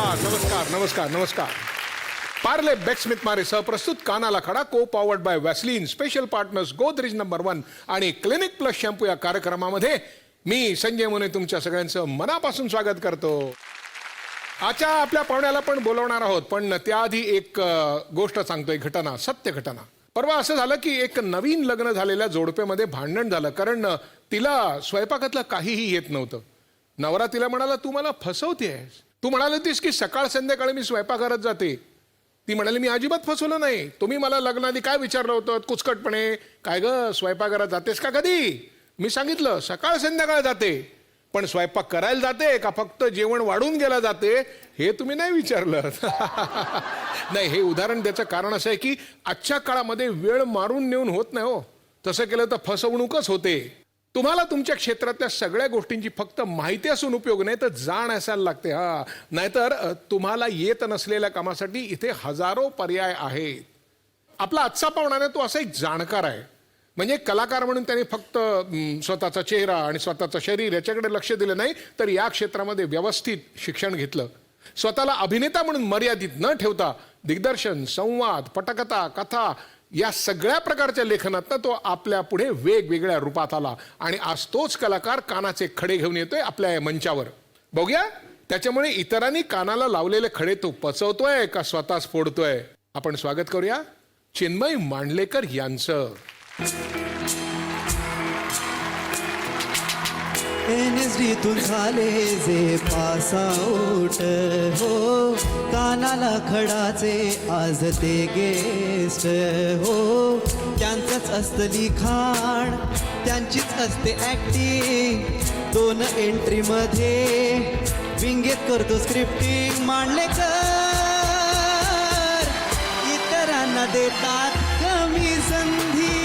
नमस्कार नमस्कार नमस्कार नमस्कार. पार्ले बेक्समिथ मारे सहप्रस्तुत कानाला खडा को powered by Vaseline special partners Godrej number 1 आणि क्लिनिक प्लस शॅम्पू या कार्यक्रमामध्ये मी संजय मोने तुमच्या सगळ्यांचं मनापासून स्वागत करतो. आजच्या आपल्या पाहुण्याला पण बोलवणार आहोत, पण त्याआधी एक गोष्ट सांगतोय, घटना, सत्य घटना. परवा असं झालं की एक नवीन लग्न झालेल्या जोडप्यामध्ये भांडण झालं, कारण तिला स्वयंपाकातलं काहीही येत नव्हतं. नवरा तिला म्हणाला, तू मला फसवतेस, तू म्हणाली होतीस की सकाळ संध्याकाळी मी स्वयंपाकघरात जाते. ती म्हणाली, मी अजिबात फसवलं नाही, तुम्ही मला लग्नाआधी काय विचारलं होतं कुचकटपणे, काय ग स्वयंपाकघरात जातेस का कधी? मी सांगितलं सकाळ संध्याकाळ जाते, पण स्वयंपाक करायला जाते का फक्त जेवण वाढून गेला जाते हे तुम्ही नाही विचारलं. नाही, हे उदाहरण द्यायचं कारण असं आहे की आजच्या काळामध्ये वेळ मारून नेऊन होत नाही हो. तसं केलं तर फसवणूकच होते. तुम्हाला तुमच्या क्षेत्रातल्या सगळ्या गोष्टींची फक्त माहिती असून उपयोग नाही, तर जाण असायला लागते. नाहीतर तुम्हाला येत नसलेल्या कामासाठी इथे हजारो पर्याय आहेत. आपला आजचा पाहुणा तो असा एक जाणकार आहे. म्हणजे कलाकार म्हणून त्याने फक्त स्वतःचा चेहरा आणि स्वतःचं शरीर याच्याकडे लक्ष दिलं नाही, तर या क्षेत्रामध्ये व्यवस्थित शिक्षण घेतलं. स्वतःला अभिनेता म्हणून मर्यादित न ठेवता दिग्दर्शन, संवाद, पटकथा, कथा या सगळ्या प्रकारच्या लेखनात तो आपल्या पुढे वेगवेगळ्या रूपात आला आणि आज तोच कलाकार कानाचे खडे घेऊन येतोय आपल्या या मंचावर. बघूया त्याच्यामुळे इतरांनी कानाला लावलेले खडे तो पचवतोय का स्वतःच फोडतोय. आपण स्वागत करूया चिन्मय मांडलेकर यांचं. NSD झाले जे पासआउट हो, कानाला खडाचे आज ते गेस्ट हो. त्यांचंच असतं लिखाण, त्यांचीच असते ऍक्टिंग, 2 एंट्रीमध्ये विंगेत करतो स्क्रिप्टिंग. मांडलेकर इतरांना देतात कमी संधी,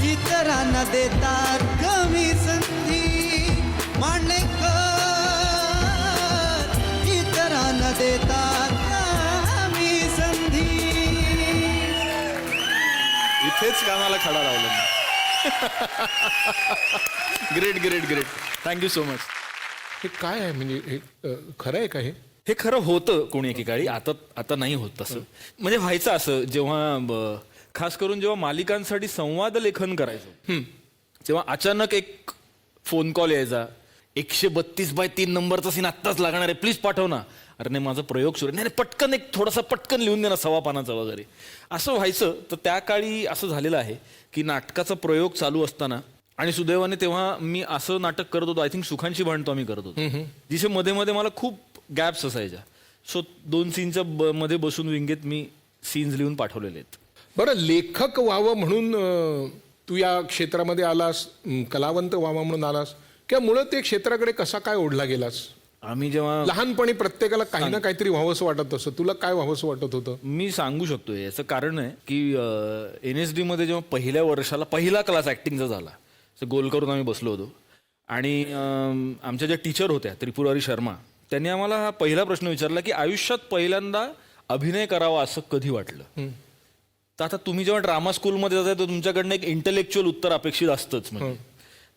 इतरांना देतात कमी संधी. मांडलेकर इतरांना देतात कमी संधी. इथेच कानाला खडा लावला. Great great great, thank you so much. हे काय आहे, म्हणजे हे खरं आहे का? हे खरं होतं कोणी एकेकाळी, आता नाही होत तसं. म्हणजे व्हायचं असं, जेव्हा खास करून जेव्हा मालिकांसाठी संवाद लेखन करायचो तेव्हा अचानक एक फोन कॉल यायचा, 132/3 नंबरचा सीन आत्ताच लागणार आहे, प्लीज पाठव ना. अरे नाही, माझा प्रयोग सुरू आहे. नाही पटकन एक थोडासा पटकन लिहून दे ना, 1.25 पानाचा वगैरे असं व्हायचं. तर त्या काळी असं झालेलं आहे की नाटकाचा प्रयोग चालू असताना, आणि सुदैवाने तेव्हा मी असं नाटक करत होतो, आय थिंक सुखांशी भांडतो आम्ही करत होतो, जिथे मध्ये मध्ये मला खूप गॅप्स असायच्या. सो 2 सीनच्या मध्ये बसून विंगेत मी सीन्स लिहून पाठवलेले आहेत. बरं, लेखक व्हावं म्हणून तू या क्षेत्रामध्ये आलास, कलावंत व्हावं म्हणून आलास, किंवा मुळात ते क्षेत्राकडे कसा काय ओढला गेलास? आम्ही जेव्हा लहानपणी प्रत्येकाला काही ना काहीतरी व्हावंसं वाटत असं, तुला काय व्हावंसं वाटत होतं? मी सांगू शकतो. याचं कारण आहे की NSD मध्ये जेव्हा पहिल्या वर्षाला पहिला क्लास ऍक्टिंगचा झाला, गोल करून आम्ही बसलो होतो, आणि आमच्या ज्या टीचर होत्या त्रिपुरारी शर्मा, त्यांनी आम्हाला हा पहिला प्रश्न विचारला की आयुष्यात पहिल्यांदा अभिनय करावा असं कधी वाटलं? तर आता तुम्ही जेव्हा ड्रामा स्कूलमध्ये जाताय तर तुमच्याकडनं एक इंटेलेक्च्युअल उत्तर अपेक्षित असतंच. म्हणजे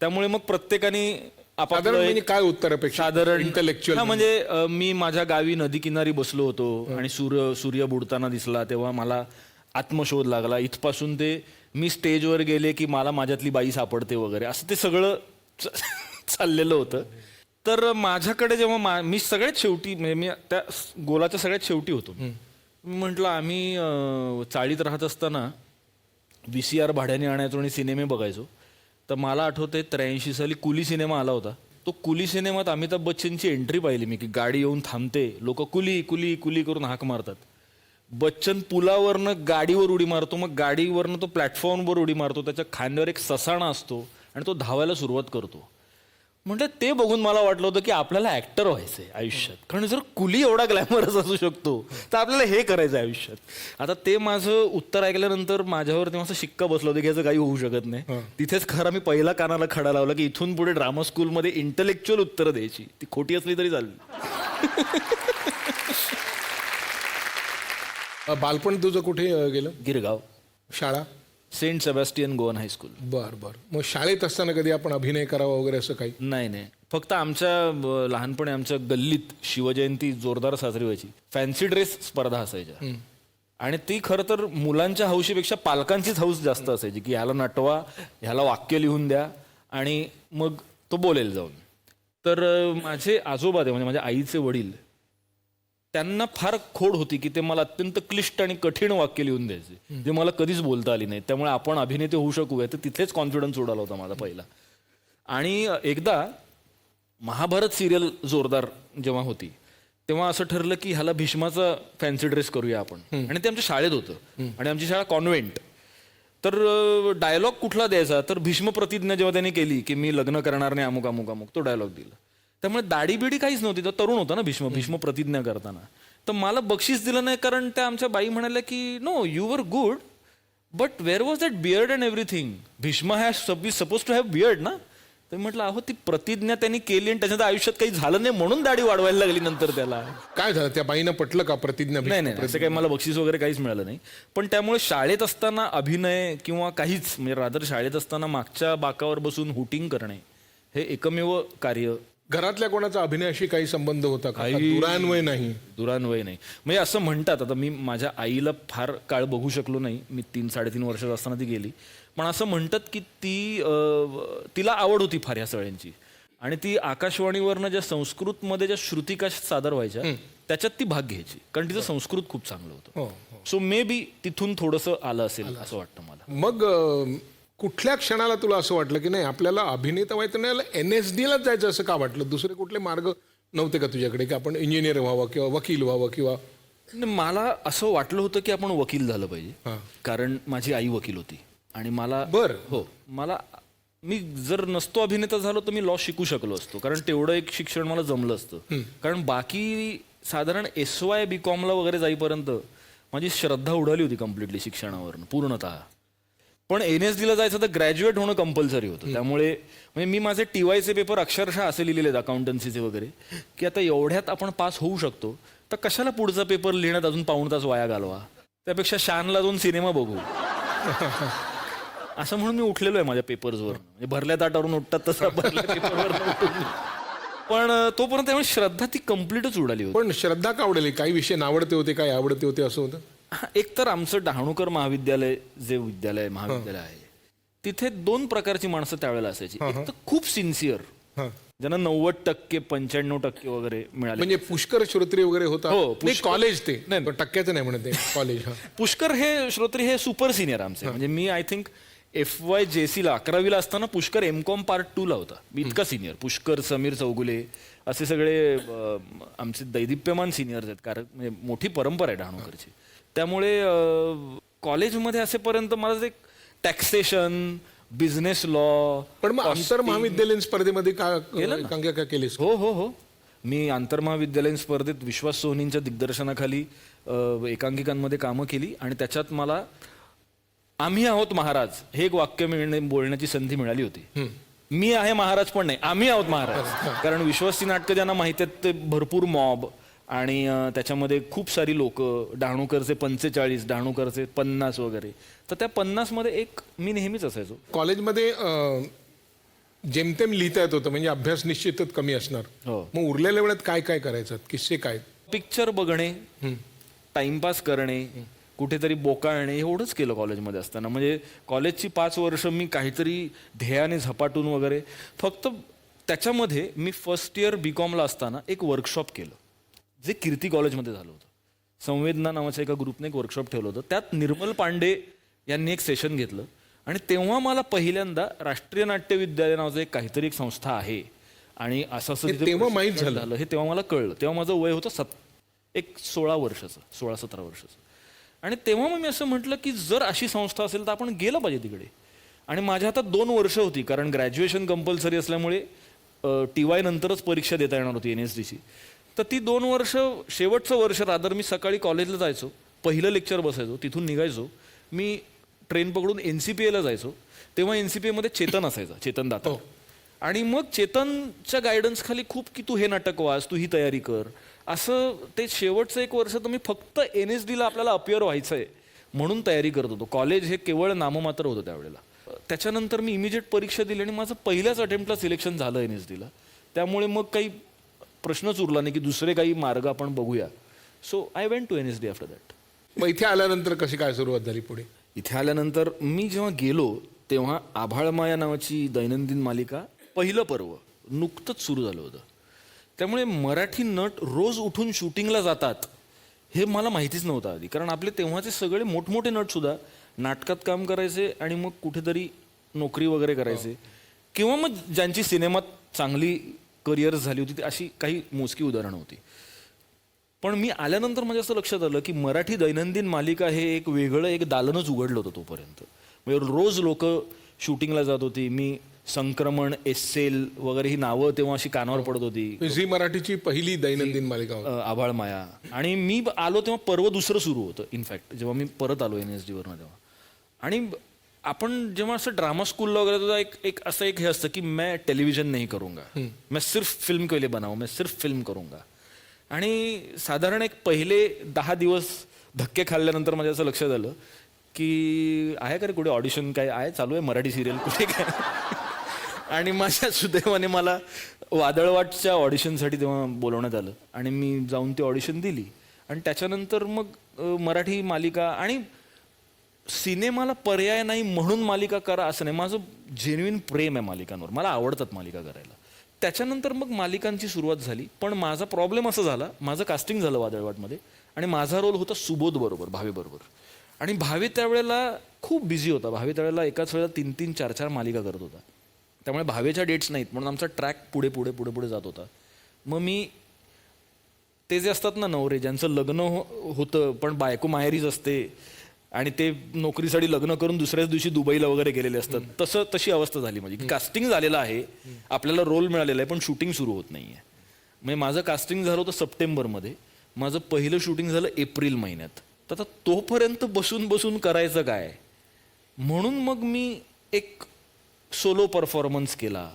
त्यामुळे मग प्रत्येकाने म्हणजे काय उत्तर अपेक्षा? साधारण इंटेलेक्च्युअल म्हणजे मी माझ्या गावी नदी किनारी बसलो होतो आणि सूर्य बुडताना दिसला, तेव्हा मला आत्मशोध लागला. इथपासून ते मी स्टेजवर गेले की मला माझ्यातली बाई सापडते वगैरे, असं ते सगळं चाललेलं होतं. तर माझ्याकडे जेव्हा मी सगळ्यात शेवटी, म्हणजे मी त्या गोलाच्या सगळ्यात शेवटी होतो, मी म्हटलं आम्ही चाळीत राहत असताना VCR भाड्याने आणायचो आणि सिनेमे बघायचो. तर मला आठवतंय 83 साली कुली सिनेमा आला होता. तो कुली सिनेमात अमिताभ बच्चनची एंट्री पाहिली मी, की गाडी येऊन थांबते, लोक कुली कुली कुली करून हाक मारतात. बच्चन पुलावरनं गाडीवर उडी मारतो, मग गाडीवरनं तो प्लॅटफॉर्मवर उडी मारतो, त्याच्या खांद्यावर एक ससाणा असतो आणि तो धावायला सुरुवात करतो. म्हणजे ते बघून मला वाटलं होतं की आपल्याला ऍक्टर व्हायचंय आयुष्यात, कारण जर कुली एवढा ग्लॅमरस असू शकतो तर आपल्याला हे करायचं आयुष्यात. आता ते माझं उत्तर ऐकल्यानंतर माझ्यावर तेव्हा असं शिक्का बसलं होतं की याचं काही होऊ शकत नाही. तिथेच खरं मी पहिला कानाला खडा लावला की इथून पुढे ड्रामा स्कूलमध्ये इंटेलेक्च्युअल उत्तरं द्यायची, ती खोटी असली तरी चालली. बालपण तुझं कुठे गेलं? गिरगाव. शाळा? Saint Sebastian Goan High School. बर बर. मग शाळेत असताना कधी आपण अभिनय करावा वगैरे असं काही? नाही नाही, फक्त आमच्या लहानपणी आमच्या गल्लीत शिवजयंती जोरदार साजरी व्हायची. फॅन्सी ड्रेस स्पर्धा असायच्या आणि ती खरं तर मुलांच्या हौशीपेक्षा पालकांचीच हौस जास्त असायची की ह्याला नटवा, ह्याला वाक्य लिहून द्या आणि मग तो बोलेल जाऊन. तर माझे आजोबा ते म्हणजे माझ्या आईचे वडील, त्यांना फार खोड होती की ते मला अत्यंत क्लिष्ट आणि कठीण वाक्य लिहून द्यायचे जे मला कधीच बोलता आली नाही. त्यामुळे आपण अभिनेते होऊ शकूया तर तिथेच कॉन्फिडन्स उडाला होता माझा पहिला. आणि एकदा महाभारत सिरियल जोरदार जेव्हा होती तेव्हा असं ठरलं की ह्याला भीष्माचा फॅन्सी ड्रेस करूया आपण. आणि ते आमच्या शाळेत होतं आणि आमची शाळा कॉन्व्हेंट. तर डायलॉग कुठला द्यायचा तर भीष्म प्रतिज्ञा जेव्हा त्यांनी केली की मी लग्न करणार नाही अमुक अमुक अमुक, तो डायलॉग दिला. त्यामुळे दाढी बिडी काहीच नव्हती, तो तरुण होता ना भीष्म प्रतिज्ञा करताना. तर मला बक्षीस दिलं नाही कारण त्या आमच्या बाई म्हणाल्या की no you were good but where was that beard and everything. Bhishma has suppose to have beard ना. तर म्हटलं अहो ती प्रतिज्ञा त्यांनी केली आणि त्याच्यात आयुष्यात काही झालं नाही म्हणून दाढी वाढवायला लागली नंतर त्याला. काय झालं त्या बाईनं पटलं का प्रतिज्ञा? नाही असं काही मला बक्षीस वगैरे काहीच मिळालं नाही. पण त्यामुळे शाळेत असताना अभिनय किंवा काहीच म्हणजे रादर शाळेत असताना मागच्या बाकावर बसून हुटिंग करणे हे एकमेव कार्य. घरातल्या कोणाचा अभिनयाशी काही संबंध होता का? दुरान्वय नाही? दुरान्वय नाही. म्हणजे असं म्हणतात, आता मी माझ्या आईला फार काळ बघू शकलो नाही, मी 3-3.5 वर्षात असताना ती गेली. पण असं म्हणतात की तिला आवड होती फार ह्या सगळ्यांची आणि ती आकाशवाणीवरनं ज्या संस्कृतमध्ये ज्या श्रुतिका सादर व्हायच्या त्याच्यात ती भाग घ्यायची कारण तिचं संस्कृत खूप चांगलं होतं. सो मे बी तिथून थोडंसं आलं असेल असं वाटतं मला. मग कुठल्या क्षणाला तुला असं वाटलं की नाही आपल्याला अभिनेता व्हायचं नाही, NSD-लाच जायचं असं का वाटलं? दुसरे कुठले मार्ग नव्हते का तुझ्याकडे की आपण इंजिनियर व्हावं किंवा वकील व्हावं किंवा? मला असं वाटलं होतं की आपण वकील झालं पाहिजे कारण माझी आई वकील होती आणि मला मी जर नसतो अभिनेता झालो तर मी लॉ शिकू शकलो असतो कारण तेवढं एक शिक्षण मला जमलं असतं. कारण बाकी साधारण SY BCom वगैरे जाईपर्यंत माझी श्रद्धा उडाली होती कम्प्लिटली शिक्षणावरून पूर्णतः. पण NSD-ला जायचं तर ग्रॅज्युएट होणं कंपल्सरी होतं. त्यामुळे म्हणजे मी माझे TYचे पेपर अक्षरशः असे लिहिलेले आहेत अकाउंटन्सीचे वगैरे की आता एवढ्यात आपण पास होऊ शकतो तर कशाला पुढचा पेपर लिहिण्यात अजून पाऊण तास वाया घालवा, त्यापेक्षा शानला जाऊन सिनेमा बघू असं म्हणून मी उठलेलो आहे माझ्या पेपर्सवर. म्हणजे भरल्या ताटावरून उठतात तसं भरल्या पेपरवर उठून. पण तोपर्यंत त्यामुळे श्रद्धा ती कम्प्लीटच उडाली होती. पण श्रद्धा का उडाली? काही विषय नावडते होते, काय आवडते होते असं होतं? एक तर आमचं डहाणूकर महाविद्यालय जे महाविद्यालय आहे तिथे 2 प्रकारची माणसं त्यावेळेला असायची. एक तर खूप सिन्सिअर ज्यांना 90%, 95% वगैरे मिळाले. म्हणजे पुष्कर श्रोत्री वगैरे होता? हो, कॉलेज ते नाही टक्क्याचं नाही म्हणत कॉलेज. पुष्कर हे श्रोत्री हे सुपर सिनियर आमचे. म्हणजे मी आय थिंक FYJC-ला 11वीला असताना पुष्कर MCOM Part 2ला होता. मी इतका सिनियर. पुष्कर, समीर चौगुले असे सगळे आमचे दैदिप्यमान सिनियर्स आहेत कारण म्हणजे मोठी परंपरा आहे डहाणूकरची. त्यामुळे कॉलेजमध्ये असेपर्यंत मला एक टॅक्सेशन, बिझनेस लॉ. पण मग आंतर महाविद्यालयीन स्पर्धेमध्ये का केलीस? हो मी आंतरमहाविद्यालयीन स्पर्धेत विश्वास सोनींच्या दिग्दर्शनाखाली एकांकिकांमध्ये कामं केली आणि त्याच्यात मला आम्ही आहोत महाराज हे एक वाक्य बोलण्याची संधी मिळाली होती. मी आहे महाराज पण नाही, आम्ही आहोत महाराज. कारण विश्वासची नाटकं ज्यांना माहिती आहेत ते भरपूर मॉब आणि त्याच्यामध्ये खूप सारी लोक, डहाणूकरचे 45, डहाणूकरचे 50 वगैरे. तर त्या 50 मध्ये एक मी नेहमीच असायचो. कॉलेजमध्ये जेमतेम लिहिता येत होतं म्हणजे अभ्यास निश्चितच कमी असणार. मग उरलेल्या वेळात काय काय करायचं? किस्से काय? पिक्चर बघणे, टाइमपास करणे, कुठेतरी बोकाळणे एवढंच केलं कॉलेजमध्ये असताना. म्हणजे कॉलेजची 5 वर्ष मी काहीतरी ध्येयाने झपाटून वगैरे. फक्त त्याच्यामध्ये मी फर्स्ट इयर BComला असताना एक वर्कशॉप केलं जे कीर्ती कॉलेजमध्ये झालं होतं. संवेदना नावाच्या एका ग्रुपने एक वर्कशॉप ठेवलं होतं. त्यात निर्मल पांडे यांनी एक सेशन घेतलं आणि तेव्हा मला पहिल्यांदा राष्ट्रीय नाट्य विद्यालय नावाचं एक काहीतरी एक संस्था आहे आणि असं तेव्हा माहीत झालं. हे तेव्हा मला कळलं. तेव्हा माझं वय होतं 16 वर्षाचं, 16-17 वर्षाचं. आणि तेव्हा मग मी असं म्हटलं की जर अशी संस्था असेल तर आपण गेलं पाहिजे तिकडे. आणि माझ्या हातात 2 वर्ष होती कारण ग्रॅज्युएशन कंपल्सरी असल्यामुळे TY नंतरच परीक्षा देता येणार होती NSD-ची. तर ती 2 वर्ष, शेवटचं वर्ष रादर मी सकाळी कॉलेजला जायचो, पहिलं लेक्चर बसायचो, तिथून निघायचो, मी ट्रेन पकडून NCPAला जायचो. तेव्हा NCPAमध्ये चेतन असायचा, चेतन दाता. आणि मग चेतनच्या गायडन्स खाली खूप की तू हे नाटक वाच, तू ही तयारी कर, असं ते शेवटचं 1 वर्ष तर मी फक्त NSD-ला आपल्याला अपिअर व्हायचं आहे म्हणून तयारी करत होतो. कॉलेज हे केवळ नाममात्र होतं त्यावेळेला. त्याच्यानंतर मी इमिजिएट परीक्षा दिली आणि माझं पहिल्याच अटेम्प्टला सिलेक्शन झालं NSD-ला. त्यामुळे मग काही प्रश्नच उरला नाही की दुसरे काही मार्ग आपण बघूया. So I went to NSD after that. मग इथे आल्यानंतर कशी काय सुरुवात झाली पुढे? इथे आल्यानंतर मी जेव्हा गेलो तेव्हा आभाळमाया नावाची दैनंदिन मालिका पहिलं पर्व नुकतंच सुरू झालं होतं. त्यामुळे मराठी नट रोज उठून शूटिंगला जातात हे मला माहितीच नव्हतं आधी. कारण आपले तेव्हाचे सगळे मोठमोठे नटसुद्धा नाटकात काम करायचे आणि मग कुठेतरी नोकरी वगैरे करायचे किंवा मग ज्यांची सिनेमात चांगली करिअर झाली होती ती अशी काही मोजकी उदाहरणं होती. पण मी आल्यानंतर माझ्या असं लक्षात आलं की मराठी दैनंदिन मालिका हे एक वेगळं एक दालनच उघडलं होतं तोपर्यंत. म्हणजे रोज लोक शूटिंगला जात होती. मी संक्रमण, एस्सेल वगैरे ही नावं तेव्हा अशी कानावर पडत होती. झी मराठीची पहिली दैनंदिन मालिका होती. आभाळमाया. आणि मी आलो तेव्हा पर्व दुसरं सुरू होतं. इनफॅक्ट जेव्हा मी परत आलो NSD वरनं तेव्हा. आणि आपण जेव्हा असं ड्रामा स्कूलला वगैरे तुझा एक असं एक हे असतं की मैं टेलिव्हिजन नहीं करूंगा, मैं सिर्फ फिल्म के लिए बनाऊ, मैं सिर्फ फिल्म करूंगा. आणि साधारण एक पहिले 10 दिवस धक्के खाल्ल्यानंतर माझ्या असं लक्षात आलं की आहे का रे कुठे ऑडिशन, काय आहे चालू आहे मराठी सिरियल कुठे काय. आणि माझ्या सुदैवाने मला वादळवाटच्या ऑडिशनसाठी तेव्हा बोलवण्यात आलं आणि मी जाऊन ती ऑडिशन दिली. आणि त्याच्यानंतर मग मराठी मालिका आणि सिनेमाला पर्याय नाही म्हणून मालिका करा असं नाही. माझं जेन्युइन प्रेम आहे मालिकांवर. मला आवडतात मालिका करायला. त्याच्यानंतर मग मालिकांची सुरुवात झाली. पण माझा प्रॉब्लेम असा झाला, माझं कास्टिंग झालं वादळवाटमध्ये आणि माझा रोल होता सुबोध बरोबर, भावेबरोबर. आणि भावे त्यावेळेला खूप बिझी होता. भावे त्यावेळेला एकाच वेळेला 3-3, 4-4 मालिका करत होता. त्यामुळे भावेच्या डेट्स नाहीत म्हणून आमचा ट्रॅक पुढे पुढे पुढे पुढे जात होता. मग मी ते जे असतात ना नवरे ज्यांचं लग्न होतं पण बायको माहेरीच असते आणि ते नोकरीसाठी लग्न करून दुसऱ्याच दिवशी दुबईला वगैरे गेलेले असतात, तशी अवस्था झाली माझी. कास्टिंग झालेलं आहे, आपल्याला रोल मिळालेला आहे पण शूटिंग सुरू होत नाही आहे. म्हणजे माझं कास्टिंग झालं होतं सप्टेंबरमध्ये, माझं पहिलं शूटिंग झालं एप्रिल महिन्यात. तर आता तोपर्यंत बसून बसून करायचं काय म्हणून मग मी एक सोलो परफॉर्मन्स केला.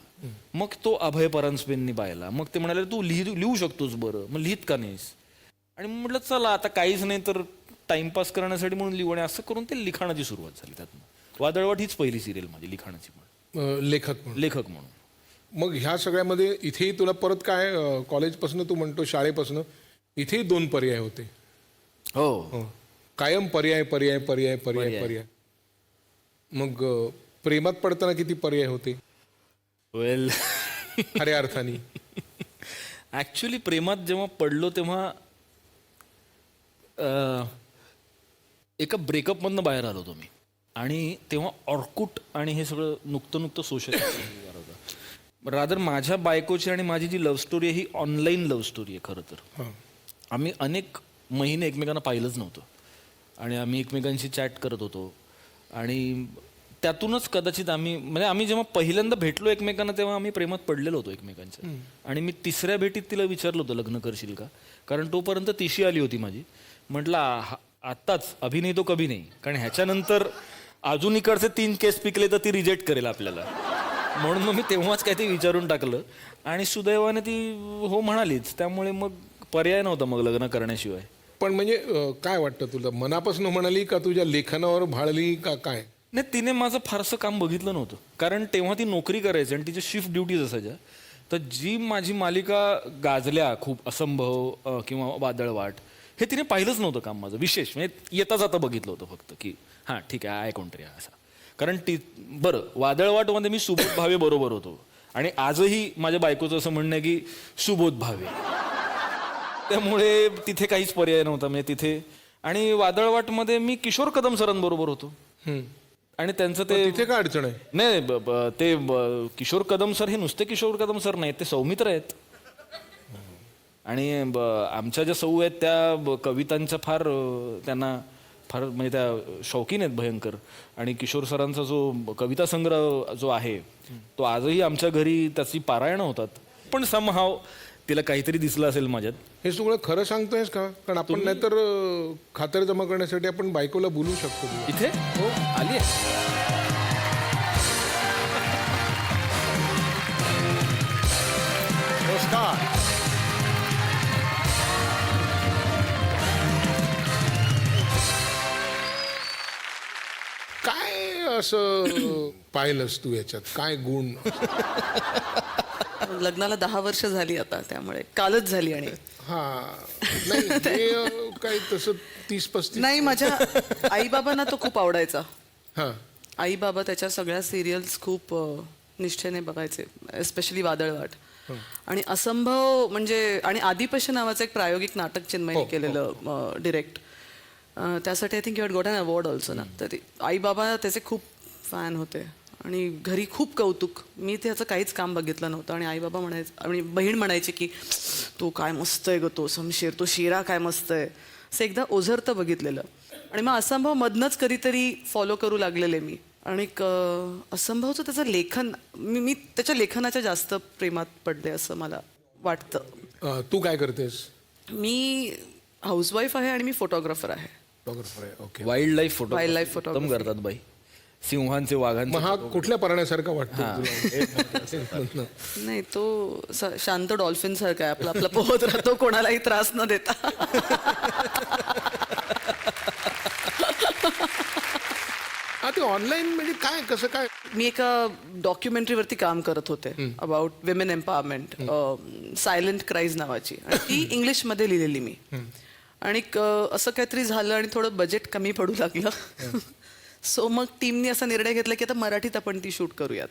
मग तो अभय परांजपेंनी पाहिला. मग ते म्हणाले तू लिहू शकतोस बरं, मग लिहित का नाहीस. आणि म्हटलं चला आता काहीच नाही तर टाइमपास करण्यासाठी म्हणून लिहू. आणि असं करून ते लिखाणाची सुरुवात झाली. त्यातनं वादळवाट हीच पहिली सिरियल माझी लिखाणाची म्हणून, लेखक म्हणून. मग ह्या सगळ्यामध्ये इथेही तुला परत काय कॉलेजपासून तू म्हणतो शाळेपासून इथेही 2 पर्याय होते. हो, कायम पर्याय पर्याय पर्याय पर्याय पर्याय. मग प्रेमात पडताना किती पर्याय होते वेल खऱ्या अर्थाने? ॲक्च्युली प्रेमात जेव्हा पडलो तेव्हा एका ब्रेकअपमधनं बाहेर आलो होतो मी. आणि तेव्हा ऑर्कुट आणि हे सगळं नुकतं सोशल होतं. रादर माझ्या बायकोची आणि माझी जी लव्ह स्टोरी आहे ही ऑनलाईन लव्ह स्टोरी आहे खरं तर. आम्ही अनेक महिने एकमेकांना पाहिलंच नव्हतं आणि आम्ही एकमेकांशी चॅट करत होतो. आणि त्यातूनच कदाचित आम्ही जेव्हा पहिल्यांदा भेटलो एकमेकांना तेव्हा आम्ही प्रेमात पडलेलो होतो एकमेकांच्या. आणि मी तिसऱ्या भेटीत तिला विचारलं होतं लग्न करशील का, कारण तोपर्यंत तिशी आली होती माझी. म्हटलं आत्ताच अभि नाही तो कभी नाही, कारण ह्याच्यानंतर अजून इकडचे 3 केस पिकले तर ती रिजेक्ट करेल आपल्याला. म्हणून मग मी तेव्हाच काय ते विचारून टाकलं आणि सुदैवाने ती हो म्हणालीच. त्यामुळे मग पर्याय नव्हता मग लग्न करण्याशिवाय. पण म्हणजे काय वाटतं तुला, मनापासून म्हणाली का तुझ्या लेखनावर भाळली का काय? नाही, तिने माझं फारसं काम बघितलं नव्हतं कारण तेव्हा ती नोकरी करायची आणि तिच्या शिफ्ट ड्युटीज असायच्या. तर जी माझी मालिका गाजल्या खूप, असंभव किंवा वादळवाट, हे तिने पाहिलंच नव्हतं काम माझं विशेष. म्हणजे येता जाता बघितलं होतं फक्त की हां ठीक आहे कोणतरी असा. कारण बरं वादळवाटमध्ये मी सुबोध भावे बरोबर होतो आणि आजही माझ्या बायकोचं असं म्हणणं आहे की सुबोध भावे. त्यामुळे तिथे काहीच पर्याय नव्हता म्हणजे तिथे. आणि वादळवाटमध्ये मी किशोर कदम सरांबरोबर होतो आणि त्यांचं ते तिथे काय अडचण आहे? नाही ते किशोर कदम सर हे नुसते किशोर कदम सर नाहीत, ते सौमित्र आहेत. आणि आमच्या ज्या सौ आहेत त्या कवितांच्या त्यांना फार म्हणजे त्या शौकीन आहेत भयंकर. आणि किशोर सरांचा जो कविता संग्रह जो आहे तो आजही आमच्या घरी त्याची पारायणं होतात. पण समहाव तिला काहीतरी दिसलं असेल माझ्यात. हे सगळं खरं सांगतोयस का? कारण आपण नाहीतर खातर जमा करण्यासाठी आपण बायकोला बोलू शकतो. इथे हो आली आहे. नमस्कार. काय असं पाहिलंस तू याच्यात, काय गुण? लग्नाला 10 वर्ष झाली आता, त्यामुळे कालच झाली. आणि हा नाही हे काही तसं 30-35 नाही, माझ्या आईबाबांना तो खूप आवडायचा. हा आई बाबा त्याच्या सगळ्या सिरियल्स खूप निष्ठेने बघायचे, एस्पेशली वादळवाट. आणि असंभव म्हणजे, आणि आदिपश नावाचं एक प्रायोगिक नाटक चिन्मयने केलेलं डिरेक्ट, त्यासाठी I think you had got an award also ना. तर आई बाबा त्याचे खूप फॅन होते आणि घरी खूप कौतुक. मी त्याचं काहीच काम बघितलं नव्हतं आणि आई बाबा म्हणायचं, आणि बहीण म्हणायची की तो काय मस्त आहे ग, तो समशेर, तो शिरा काय मस्त आहे. असं एकदा ओझरतं बघितलेलं. आणि मग असंभव मधनंच कधीतरी फॉलो करू लागलेले मी. आणि असंभवचं त्याचं लेखन, मी त्याच्या लेखनाच्या जास्त प्रेमात पडले असं मला वाटतं. तू काय करतेस? मी हाऊसवाईफ आहे आणि मी फोटोग्राफर आहे. फोटोग्राफर आहे. Okay. Wild life photo Wild life photography. उत्तम करतात बाई. सिंहांचे, वाघांचे. मग हा कुठल्या प्राण्यासारखा वाटतो तुला? नाही, तो शांत डॉल्फिन सारखा आहे, आपला आपला पोहत राहतो, कोणालाही त्रास न देता. हा ते ऑनलाईन म्हणजे काय कसं काय? मी एका डॉक्युमेंटरीवरती काम करत होते about women empowerment, silent cries नावाची, आणि ती इंग्लिशमध्ये लिहिलेली मी. आणि असं काहीतरी झालं आणि थोडं बजेट कमी पडू लागलं. सो मग टीमने असा निर्णय घेतला की आता मराठीत आपण ती शूट करूयात.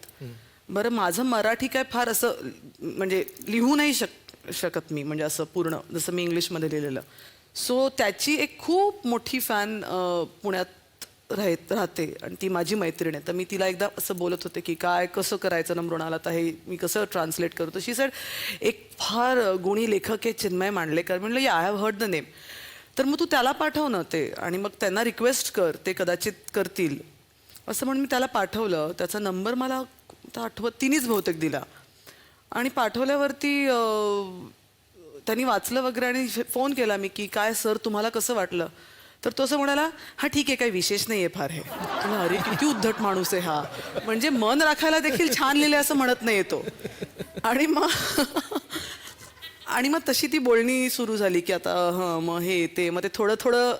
बरं, माझं मराठी काय फार असं म्हणजे लिहू नाही शकत मी, म्हणजे असं पूर्ण जसं मी इंग्लिशमध्ये लिहिलेलं. सो त्याची एक खूप मोठी फॅन पुण्यात राहते आणि ती माझी मैत्रीण आहे. तर मी तिला एकदा असं बोलत होते की काय कसं करायचं ना मृणाल, आता हे मी कसं ट्रान्सलेट करतो. शी सेड एक फार गुणी लेखक आहे चिन्मय मांडलेकर. म्हणलं या I have heard the name. तर मग तू त्याला पाठव ना ते, आणि मग त्यांना रिक्वेस्ट कर, ते कदाचित करतील असं म्हणून मी त्याला पाठवलं. त्याचा नंबर मला आठवत तिनेच बहुतेक दिला. आणि पाठवल्यावरती त्यांनी वाचलं वगैरे आणि फोन केला मी की काय सर तुम्हाला कसं वाटलं. तर तो असं म्हणाला, हा ठीक आहे, काही विशेष नाही आहे फार हे. अरे किती उद्धट माणूस आहे हा, म्हणजे मन राखायला देखील छान लिहिले असं म्हणत नाही तो. आणि मग तशी ती बोलणी सुरू झाली की आता मग हे ते, मग ते थोडं थोडं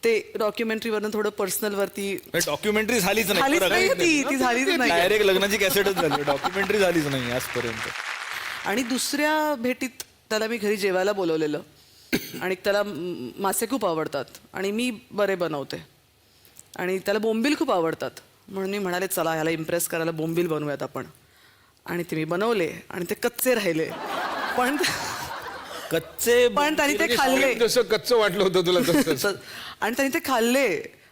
ते डॉक्युमेंटरीवरनं थोडं पर्सनलवरती. डॉक्युमेंटरी झालीच ती झालीच नाही. डायरेक्ट लग्नाची कॅसेटच झाली, डॉक्युमेंटरी झालीच नाही आजपर्यंत. आणि दुसऱ्या भेटीत त्याला मी घरी जेवायला बोलवलेलं. आणि त्याला मासे खूप आवडतात आणि मी बरे बनवते, आणि त्याला बोंबील खूप आवडतात. म्हणून मी म्हणाले चला ह्याला इम्प्रेस करायला बोंबील बनवूयात आपण. आणि ते मी बनवले आणि ते कच्चे राहिले, पण त्यांनी ते खाल्ले. जसं कच्चं वाटलं होतं तुला तसं. आणि त्यांनी ते खाल्ले.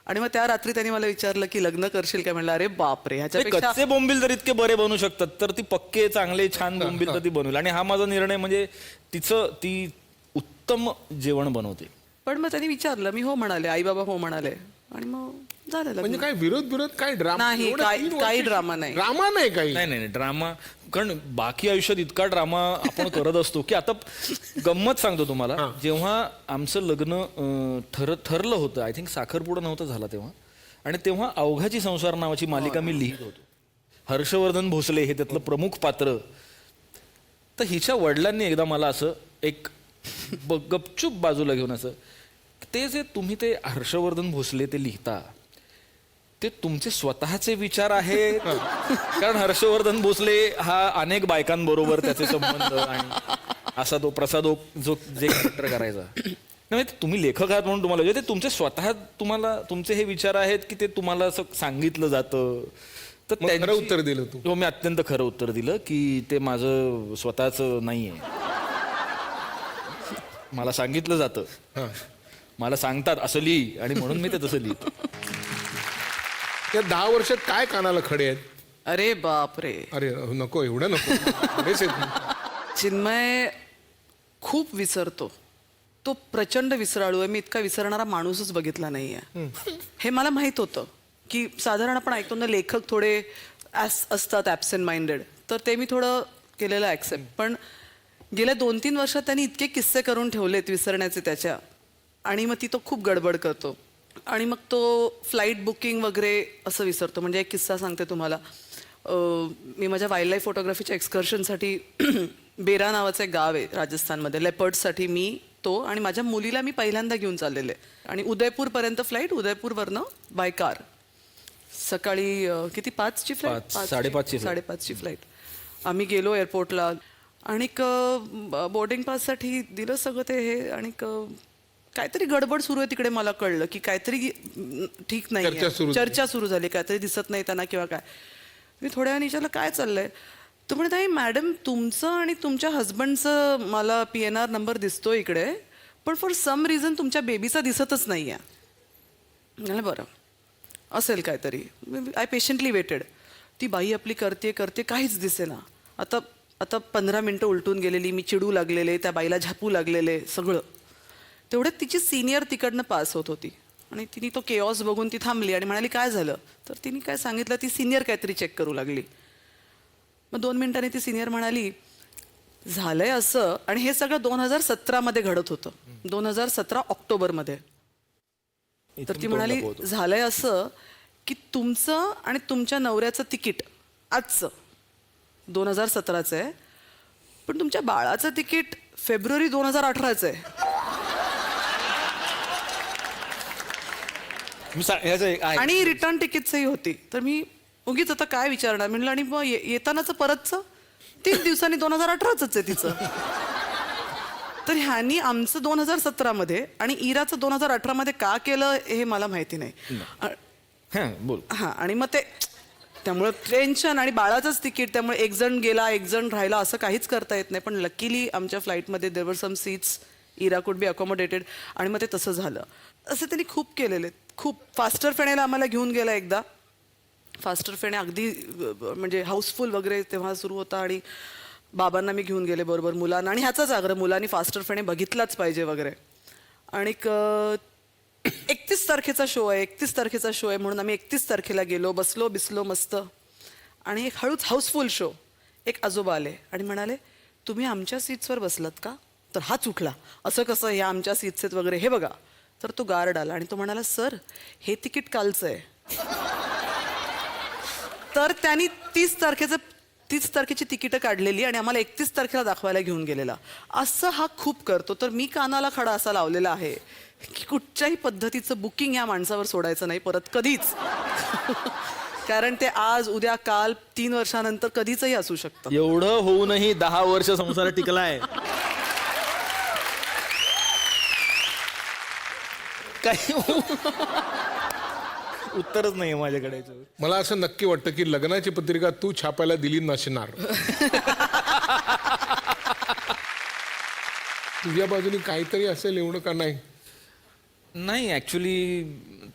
आणि मग त्या रात्री त्यांनी मला विचारलं की लग्न करशील काय. म्हणलं अरे बापरे, ह्याच्यापेक्षा कच्चे बोंबील जर इतके बरे बनवू शकतात तर ती पक्के चांगले छान बोंबील तर ती बनवेल. आणि हा माझा निर्णय, म्हणजे ती उत्तम जेवण बनवते. पण मग त्यांनी विचारलं, मी हो म्हणाले, आई बाबा हो म्हणाले, आणि मग झालं लग्न. म्हणजे काय विरोध काय ड्रामा नाही, काही ड्रामा नाही. ड्रामा नाही काही. नाही ड्रामा, कारण बाकी आयुष्यात इतका ड्रामा आपण करत असतो की आता गंमत सांगतो तुम्हाला. जेव्हा आमचं लग्न ठरलं होतं, आय थिंक साखरपुडा नव्हता झाला तेव्हा, आणि तेव्हा अवघाची संसार नावाची मालिका मी लिहित होतो. हर्षवर्धन भोसले हे त्यातलं प्रमुख पात्र. तर हिच्या वडिलांनी एकदा मला असं एक गपचूप बाजूला घेऊन असं, ते जे तुम्ही ते हर्षवर्धन भोसले ते लिहिता ते तुमचे स्वतःचे विचार आहेत, कारण हर्षवर्धन भोसले हा अनेक बायकांबरोबर त्याचे संबंध आणि असा तो प्रसाद जो जे कॅरेक्टर करायचा. नाही, तुम्ही लेखक आहात म्हणून तुम्हाला ते तुमचे स्वतः तुम्हाला तुमचे हे विचार आहेत की ते तुम्हाला असं सांगितलं जातं. तर खरं उत्तर दिलं तू? हो, मी अत्यंत खरं उत्तर दिलं की ते माझं स्वतःच नाहीये. मला सांगितलं जातं, मला सांगतात असं लिही, आणि म्हणून मी ते तसं लिहितो. या 10 वर्षात काय कानाला खडे आहेत? अरे बापरे, अरे नको, एवढं नको. चिन्मय खूप विसरतो. तो प्रचंड विसराळू आहे. मी इतका विसरणारा माणूसच बघितला नाहीये. हे मला माहित होतं की साधारण आपण ऐकतो ना लेखक थोडे असतात ॲब्सेंट माइंडेड, तर ते मी थोडं केलेलं ॲक्सेप्ट. पण गेल्या 2-3 वर्षात त्यांनी इतके किस्से करून ठेवलेत विसरण्याचे त्याच्या, आणि मग ती तो खूप गडबड करतो. आणि मग तो फ्लाईट बुकिंग वगैरे असं विसरतो. म्हणजे एक किस्सा सांगते तुम्हाला. मी माझ्या वाईल्ड लाईफ फोटोग्राफीच्या एक्सकर्शनसाठी बेरा नावाचं एक गाव आहे राजस्थानमध्ये, लेपर्ड्ससाठी मी तो आणि माझ्या मुलीला मी पहिल्यांदा घेऊन चाललेले. आणि उदयपूरपर्यंत फ्लाईट, उदयपूरवरनं बाय कार. सकाळी किती 5ची फ्लाईट, 5:30ची 5:30ची फ्लाईट. आम्ही गेलो एअरपोर्टला आणि बोर्डिंग पाससाठी दिलं सगळं ते हे आणि काहीतरी गडबड सुरू आहे तिकडे. मला कळलं की काहीतरी ठीक चर्चा सुरू नाही, चर्चा सुरू झाली, काहीतरी दिसत नाही त्यांना किंवा काय. मी थोड्या वेळाने विचारलं काय चाललंय. तो म्हणत आहे मॅडम तुमचं आणि तुमच्या हस्बंडचं मला PNR नंबर दिसतोय इकडे, पण फॉर सम रिझन तुमच्या बेबीचा दिसतच नाही आहे. म्हणलं बरं असेल काहीतरी. I patiently waited. ती बाई आपली करते काहीच दिसेना. आता 15 मिनटं उलटून गेलेली, मी चिडू लागलेले, त्या बाईला झापू लागलेले सगळं. तेवढ्यात तिची सिनियर तिकडनं पास होत होती आणि तिने तो केऑस बघून ती थांबली आणि म्हणाली काय झालं. तर तिने काय सांगितलं, ती सिनियर काहीतरी चेक करू लागली. मग 2 मिनिटांनी ती सिनियर म्हणाली झालंय असं, आणि हे सगळं 2017 मध्ये घडत होतं, 2017 ऑक्टोबरमध्ये. तर ती म्हणाली झालंय असं की तुमचं आणि तुमच्या नवऱ्याचं तिकीट आजचं 2017चं आहे, पण तुमच्या बाळाचं तिकीट फेब्रुवारी 2018चं आहे. आणि रिटर्न तिकीट्सही होती. तर मी उगीच आता काय विचारणार म्हणलं, आणि मग येतानाच परतचं 3 दिवसांनी 2018च आहे तिचं. तर ह्यांनी आमचं 2017 मध्ये आणि इराचं 2018 मध्ये का केलं हे मला माहिती नाही. बोल. हां, आणि मग ते त्यामुळे टेन्शन, आणि बाळाचंच तिकीट, त्यामुळे एक जण गेला एक जण राहिला असं काहीच करता येत नाही. पण लकीली आमच्या फ्लाईटमध्ये देवर सम seats, Ira could be accommodated, आणि मग ते तसं झालं. असं त्यांनी खूप केलेले, खूप. फास्टर फेण्याला आम्हाला घेऊन गेला एकदा. फास्टर फेणे अगदी म्हणजे हाऊसफुल वगैरे तेव्हा सुरू होता, आणि बाबांना मी घेऊन गेले बरोबर, मुलांना, आणि ह्याचाच आग्रह, मुलांनी फास्टर फेणे बघितलाच पाहिजे वगैरे. आणि 31 तारखेचा शो आहे म्हणून आम्ही 31 तारखेला गेलो, बसलो बिसलो मस्त, आणि एक हळूच हाऊसफुल शो. एक आजोबा आले आणि म्हणाले तुम्ही आमच्या सीट्सवर बसलात का. तर हाच उठला, असं कसं, ह्या आमच्या सीट्स आहेत वगैरे, हे बघा. तर तो गार्ड आला आणि तो म्हणाला सर हे तिकीट कालचं आहे. तर त्यांनी 30 तारखेची तिकीटं काढलेली आणि आम्हाला 31 तारखेला दाखवायला घेऊन गेलेला. असं हा खूप करतो. तर मी कानाला खडा असा लावलेला आहे की कुठच्याही पद्धतीचं बुकिंग या माणसावर सोडायचं नाही परत कधीच. कारण ते आज उद्या काल 3 वर्षानंतर कधीचही असू शकतं. एवढं होऊनही 10 वर्ष संसार टिकलाय. काही उत्तरच नाही माझ्याकडे. मला असं नक्की वाटतं की लग्नाची पत्रिका तू छापायला दिली नसणार. तुझ्या बाजूने काहीतरी असेल, एवढं का नाही? नाही, ऍक्च्युली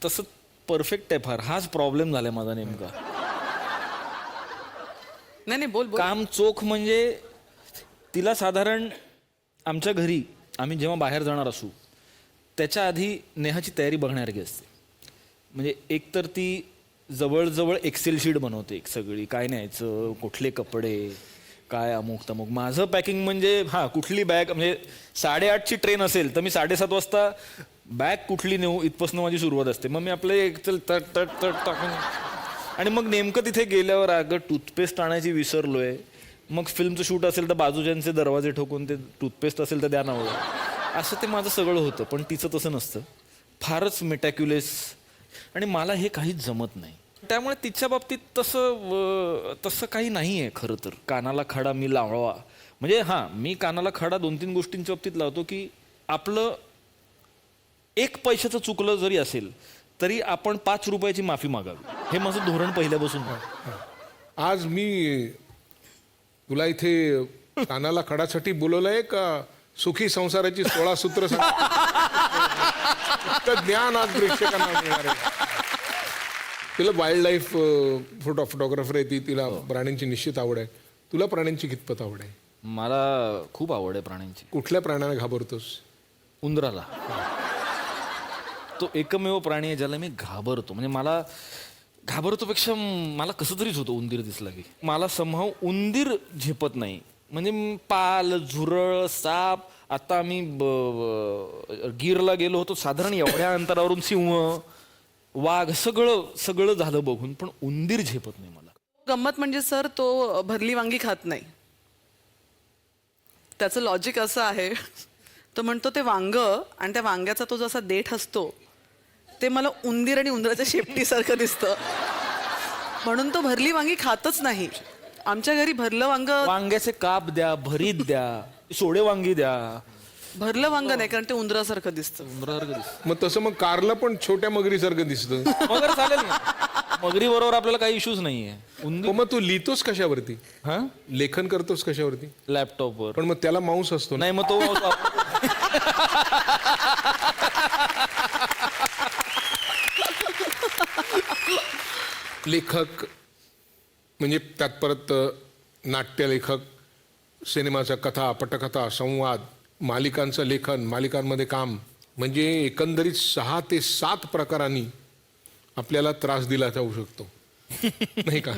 तसं परफेक्ट आहे फार. हाच प्रॉब्लेम झालाय माझा नेमका. नाही बोल. काम चोख म्हणजे तिला साधारण आमच्या घरी आम्ही जेव्हा बाहेर जाणार असू त्याच्या आधी नेहाची तयारी बघण्यासारखी असते. म्हणजे एकतर ती जवळजवळ एक्सेल शीट बनवते एक सगळी, काय न्यायचं, कुठले कपडे, काय अमुक तमुक. माझं पॅकिंग म्हणजे कुठली बॅग, म्हणजे 8:30ची ट्रेन असेल तर मी 7:30 वाजता बॅग कुठली नेऊ इथपासून माझी सुरुवात असते. मग मी आपलं एक चल तट टाकून, आणि मग नेमकं तिथे गेल्यावर अगं टूथपेस्ट आणायची विसरलोय. मग फिल्मचं शूट असेल तर बाजूच्यांचे दरवाजे ठोकून ते टूथपेस्ट असेल तर द्या नावं, असं ते माझं सगळं होतं. पण तिचं तसं नसतं, फारच मेटॅक्युलेस, आणि मला हे काहीच जमत नाही. त्यामुळे तिच्या बाबतीत तसं काही नाही आहे खरं तर. कानाला खडा मी लावावा म्हणजे मी कानाला खडा 2-3 गोष्टींच्या बाबतीत लावतो की आपलं 1 पैशाचं चुकलं जरी असेल तरी आपण 5 रुपयाची माफी मागावी. हे माझं धोरण पहिल्यापासून. आज मी तुला इथे कानाला खडासाठी बोलवलंय का सुखी संसाराची 16 सूत्र ज्ञान आज प्रेक्षकांना मिळणार आहे. तिला वाईल्ड लाईफ फोटोग्राफर आहे ती, तिला प्राण्यांची निश्चित आवड आहे. तुला प्राण्यांची कितपत आवड आहे? मला खूप आवड आहे प्राण्यांची. कुठल्या प्राण्याला घाबरतोस? उंदराला. तो एकमेव प्राणी आहे ज्याला मी घाबरतो. म्हणजे मला घाबरतोपेक्षा मला कसं तरीच होतं उंदीर दिसला की. मला समहाव उंदीर झेपत नाही. म्हणजे पाल, झुरळ, साप. आता आम्ही गिरला गेलो होतो, साधारण एवढ्या अंतरावरून सिंह, वाघ सगळं झालं बघून, पण उंदीर झेपत नाही मला. गंमत म्हणजे सर तो भरली वांगी खात नाही. त्याचं लॉजिक असं आहे, तो म्हणतो ते वांग आणि त्या वांग्याचा तो जसा देठ असतो ते मला उंदीर आणि उंदराच्या शेपटीसारखं दिसतं, म्हणून तो भरली वांगी खातच नाही. आमच्या घरी भरलं वांग वांग्याचे काप द्या, भरीत द्या, सोडे वांगी द्या. भरलं वांग नाही कारण ते उंदरासारखं दिसतं. मग तसं मग कारलं पण छोट्या मगरीसारखं दिसतं. मगर चालेल ना. मगरी बरोबर आपल्याला काही इश्यूज नाहीये. मग तू लिहितोस कशावरती? हा, लेखन करतोस कशावरती? लॅपटॉपवर. पण मग त्याला माऊस असतो ना. नाही मग तो लेखक म्हणजे त्यात परत नाट्यलेखक, सिनेमाच्या कथा, पटकथा, संवाद, मालिकांचं लेखन, मालिकांमध्ये काम, म्हणजे एकंदरीत 6 ते 7 प्रकारांनी आपल्याला त्रास दिला जाऊ शकतो. नाही का?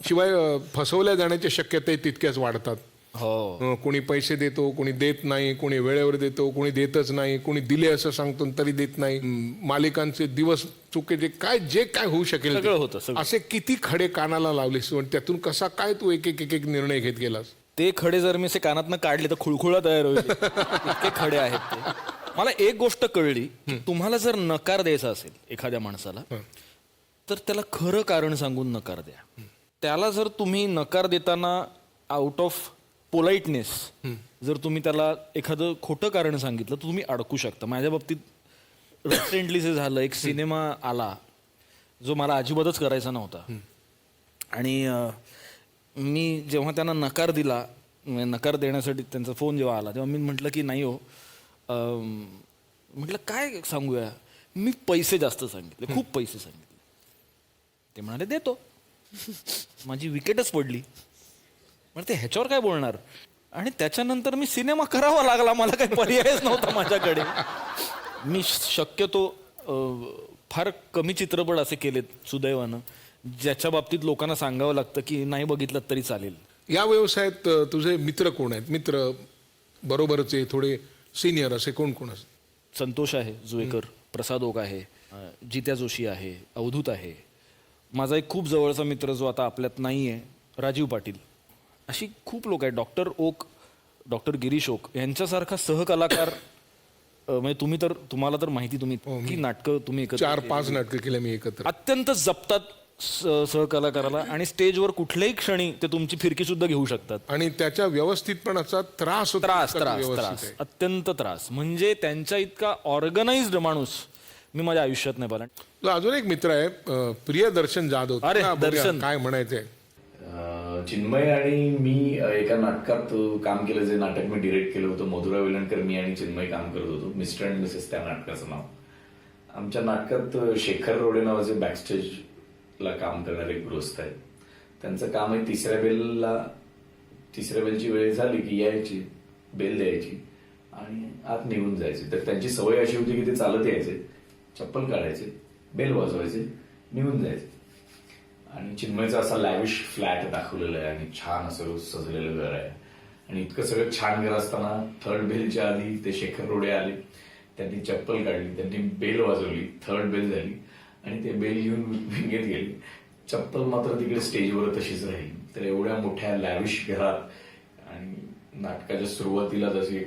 शिवाय फसवल्या जाण्याच्या शक्यताही तितक्याच वाढतात. हो. कोणी पैसे देतो, कोणी देत नाही, कोणी वेळेवर देतो, कोणी देतच नाही, कोणी दिले असं सांगतो तरी देत नाही. मालिकांचे दिवस चुकीचे, काय जे काय होऊ शकेल सगळं होतं, सगळं. असे किती खडे कानाला लावलेस आणि त्यातून कसा काय तू एक एक एक एक निर्णय घेत गेलास? ते खडे जर मी असे कानातनं काढले तर खुळखुळा तयार होईल. इतके खडे आहेत ते. मला एक गोष्ट कळली की तुम्हाला जर नकार द्यायचा असेल एखाद्या माणसाला तर त्याला खरं कारण सांगून नकार द्या. त्याला जर तुम्ही नकार देताना आउट ऑफ पोलाइटनेस जर तुम्ही त्याला एखादं खोटं कारण सांगितलं तर तुम्ही अडकू शकता. माझ्या बाबतीत रिसेंटली जे झालं, एक सिनेमा आला जो मला अजिबातच करायचा नव्हता आणि मी जेव्हा त्यांना नकार दिला, नकार देण्यासाठी त्यांचा फोन जेव्हा आला तेव्हा मी म्हटलं की नाही हो, म्हटलं काय सांगूया, मी पैसे जास्त सांगितले, खूप पैसे सांगितले. ते म्हणाले देतो. माझी विकेटच पडली. म्हणजे ते ह्याच्यावर काय बोलणार. आणि त्याच्यानंतर मी सिनेमा करावा लागला, मला काही पर्यायच नव्हता माझ्याकडे. मी शक्यतो फार कमी चित्रपट असे केलेत सुदैवानं ज्याच्या बाबतीत लोकांना सांगावं लागतं की नाही बघितलं तरी चालेल. या व्यवसायात तुझे मित्र कोण आहेत? मित्र बरोबरचे थोडे सिनियर असे कोण कोण असतात? संतोष आहे जुवेकर, प्रसाद ओक आहे, जित्या जोशी आहे, अवधूत आहे. माझा एक खूप जवळचा मित्र जो आता आपल्यात नाही आहे, राजीव पाटील. अशी खूप लोक आहेत. डॉक्टर ओक, डॉक्टर गिरीश ओक यांच्यासारखा सहकलाकार. म्हणजे तुम्हाला तर माहिती, तुम्ही की नाटकं तुम्ही एकत्र 4-5 नाटकं केले मी एकत्र. अत्यंत जपतात सहकलाकाराला आणि स्टेजवर कुठल्याही क्षणी ते तुमची फिरकी सुद्धा घेऊ शकतात. आणि त्याच्या व्यवस्थितपणाचा त्रास होतो. त्रास इतका तो त्रास व्यवस्थित त्रास आहे. अत्यंत त्रास. म्हणजे त्यांच्या इतका ऑर्गनाइज्ड माणूस मी माझ्या आयुष्यात नाही पाहिला. तुला अजून एक मित्र आहे, प्रियदर्शन जाधव. अरे, ना, बघूया दर्शन. काय म्हणायचंय? चिन्मय आणि मी एका नाटकात काम केलं, जे नाटक मी डिरेक्ट केलं होतं. मधुरा वेलणकर, मी आणि चिन्मय काम करत होतो. मिस्टर अँड मिसेस त्या नाटकाचं नाव. आमच्या नाटकात शेखर रोडे नावाचे बॅकस्टेजला काम करणारे एक गृहस्थ आहेत. त्यांचं काम आहे तिसऱ्या बेलची वेळ झाली की यायची, बेल द्यायची आणि आत निघून जायचे. तर त्यांची सवय अशी होती की ते चालत यायचे, चप्पल काढायचे, बेल वाजवायचे, निघून जायचे. आणि चिन्मयचा असा लॅविश फ्लॅट दाखवलेला आहे आणि छान असं सजलेलं घर आहे. आणि इतकं सगळं छान घर असताना 3rd बेलच्या आधी ते शेखर रोडे आले. त्यांनी चप्पल काढली, त्यांनी बेल वाजवली, 3rd बेल झाली आणि ते बेल घेऊन विंगेत गेले. चप्पल मात्र तिकडे स्टेजवर तशीच राहिली. तर एवढ्या मोठ्या लॅविश घरात आणि नाटकाच्या सुरुवातीला जशी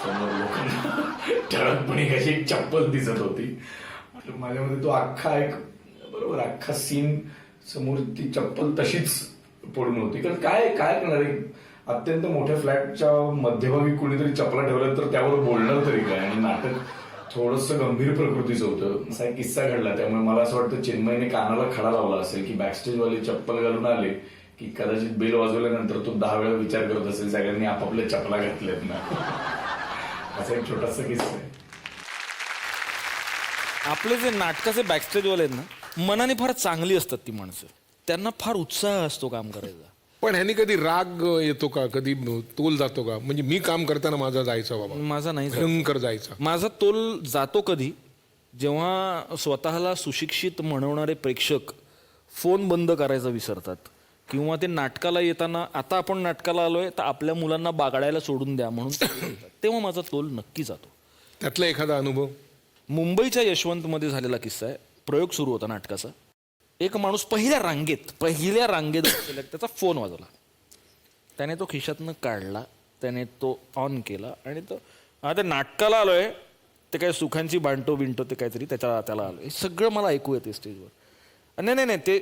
समोर लोकांना ठळकपणे कशी एक चप्पल दिसत होती. माझ्यामध्ये तो अख्खा सीन समोर ती चप्पल तशीच पडून होती. कारण काय करणार आहे, अत्यंत मोठ्या फ्लॅटच्या मध्यभागी कुणीतरी चपला ठेवल्या तर त्यावर बोलणार तरी काय. आणि नाटक थोडंसं गंभीर प्रकृतीचं होतं. असा एक किस्सा घडला, त्यामुळे मला असं वाटतं चिन्मयने कानाला खडा लावला असेल की बॅकस्टेजवाले चप्पल घालून आले की कदाचित बेल वाजवल्यानंतर तो 10 वेळा विचार करत असेल सगळ्यांनी आपापल्या चपला घातल्यात ना. असा एक छोटासा किस्सा आहे. आपले जे नाटकाचे बॅकस्टेजवाले आहेत ना, मनाने फार चांगली असतात ती माणसं. त्यांना फार उत्साह असतो काम करायचा. पण ह्यानी कधी राग येतो का? कधी तोल जातो का? म्हणजे मी काम करताना माझा जायचा बाबा, माझा नाही जात. भयंकर जायचा. माझा तोल जातो कधी, जेव्हा स्वतःला सुशिक्षित म्हणवणारे प्रेक्षक फोन बंद करायचा विसरतात किंवा ते नाटकाला येताना, आता आपण नाटकाला आलोय तर आपल्या मुलांना बागडायला सोडून द्या म्हणून तेव्हा माझा तोल नक्की जातो. त्यातला एखादा अनुभव? मुंबईच्या यशवंतमध्ये झालेला किस्सा आहे. प्रयोग सुरू होता नाटकाचा. एक माणूस पहिल्या रांगेत बसलेला, त्याचा फोन वाजवला. त्याने तो खिशातनं काढला, त्याने तो ऑन केला आणि तो आता नाटकाला आलोय, ते काय सुखांची बांटो बिंटो ते काहीतरी त्याला आलोय. हे सगळं मला ऐकू येते स्टेजवर. नाही ते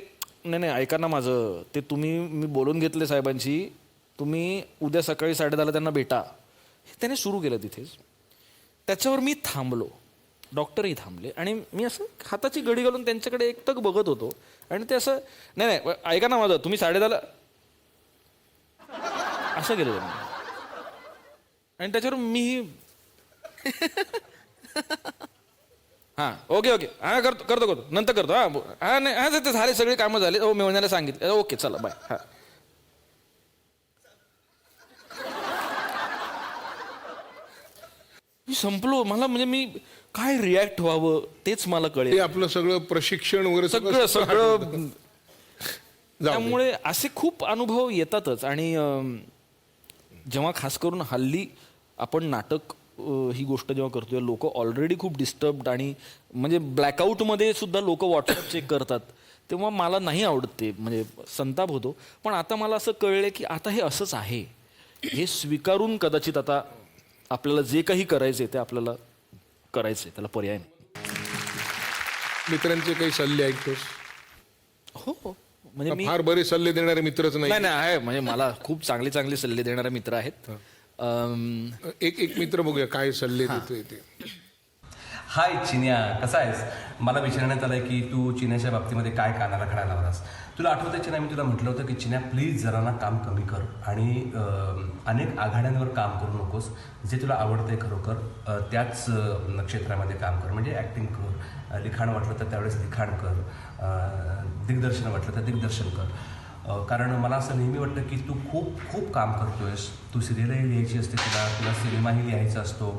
नाही ऐका ना माझं ते मी बोलून घेतले साहेबांशी. तुम्ही उद्या सकाळी 10:30 त्यांना भेटा. हे त्याने सुरू केलं तिथेच. त्याच्यावर मी थांबलो, डॉक्टरही थांबले आणि मी असं हाताची घडी घालून त्यांच्याकडे एकटक बघत होतो आणि ते असं नाही ऐका ना माझं, तुम्ही 10:30 असं केलं त्यांनी. आणि त्याच्यावर मी हां ओके हां करतो नंतर करतो. हां नाही हां ते झाले सगळे कामं झाले. हो मेवण्याला सांगितलं. ओके चला बाय. हां मी संपलो. मला म्हणजे मी काय रिॲक्ट व्हावं तेच मला ते कळेल. आपलं सगळं प्रशिक्षण वगैरे सगळं जाऊ दे. त्यामुळे असे खूप अनुभव येतातच. आणि जेव्हा खास करून हल्ली आपण नाटक ही गोष्ट जेव्हा करतोय, लोक ऑलरेडी खूप डिस्टर्ब्ड आणि म्हणजे ब्लॅकआउटमध्ये सुद्धा लोक व्हॉट्सअप चेक करतात, तेव्हा मला नाही आवडत ते, म्हणजे संताप होतो. पण आता मला असं कळलं की आता हे असंच आहे, हे स्वीकारून कदाचित आता आपल्याला जे काही करायचे ते आपल्याला करायचंय, त्याला पर्याय नाही. मित्रांचे काही सल्ले ऐकतोस? हो म्हणजे मी फार बरे सल्ले देणारे मित्रच नाही. नाही आहे, म्हणजे मला खूप चांगले सल्ले देणारे मित्र आहेत. एक मित्र बघूया काय सल्ले देतोय ते. हाय चिन्या, कसा आहेस? मला विचारण्यात आलंय की तू चिन्याच्या बाबतीमध्ये काय कानाला खडा लावलास. तुला आठवतंय चिन्या, मी तुला म्हटलं होतं की चिन्या प्लीज जरा ना काम कमी कर आणि अनेक आघाड्यांवर काम करू नकोस. जे तुला आवडतंय खरोखर त्याच क्षेत्रामध्ये काम कर. म्हणजे ॲक्टिंग कर, लिखाण वाटलं तर त्यावेळेस लिखाण कर, दिग्दर्शन वाटलं तर दिग्दर्शन कर. कारण मला असं नेहमी वाटतं की तू खूप काम करतोयस. तू सिरियलही लिहायची असते, तुला सिनेमाही लिहायचा असतो,